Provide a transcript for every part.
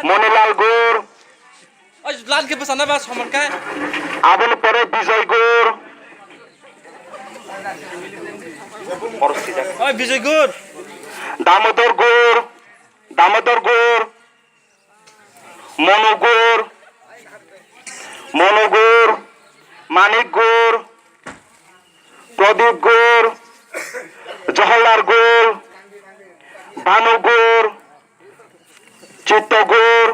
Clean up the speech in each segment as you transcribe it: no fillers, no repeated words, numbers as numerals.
মনিলাল গুর ওই লালকে পেছানা বা সমানকে আবুল পরে বিজয় গুর ওই বিজয় গুর দামোদর গুর মনু গুর মানিক গুর প্রদীপ গুর জহরলাল গুর ভানু গুর চিত্ত গুর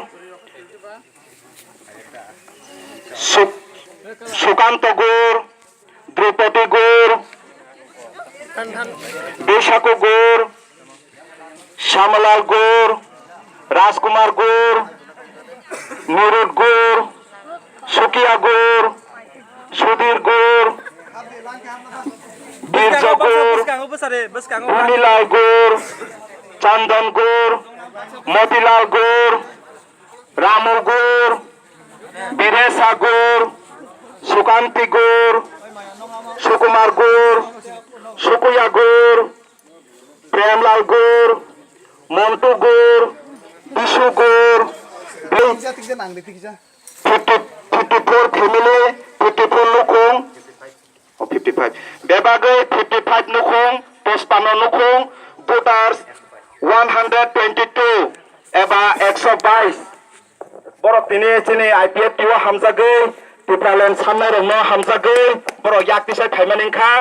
সুকান্ত গুর দ্রৌপদী গুর বৈশাখু গুর শ্যামলাল গুর রাজকুমার গুর নিরুদ গুর সুকিয়া গুর সুধীর গুর বীরজ গুর ভূমিলাল গুর চন্দন গুর মতিলাল গুর রামু গুর বীরেশা গুর সুকান্তি গুর সুকুমার গুর সুকুয়া গুর প্রেমলাল গুর মন্টু গুর বিশু গুর 54 ফ্যামিলি 54 নুখং 55 বেবাগৈ 55 নুখং 55 নুখং ভোটার্স 122 एबा 122 borok tini chini IPF tiwa hamjagoi Tipralen samnai rokno hamjagoi borok yak tisai thaimani kha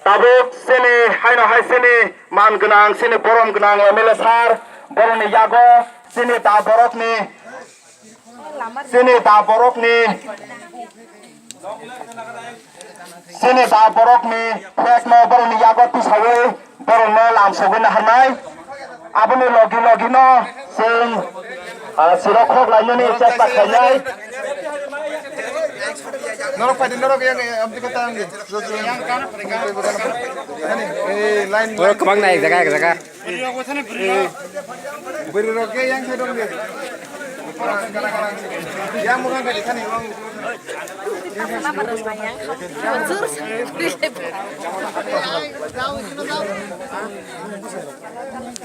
tabuk sini haino hai sini man gnang sini borom gnang MLA sar boroni yago sini da borokni phekno boroni yago tisawoi borokno lamsogoi na hanai aboni logi no sing sirok khok lainoni chesta khainai Norok yang abdi kata angge. Yang kana mereka. Line. Norok kemang naik jaga. Beri roke yang saya dong dia. Yang bukan kayak sana orang.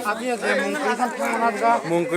Abi aja mungkin kan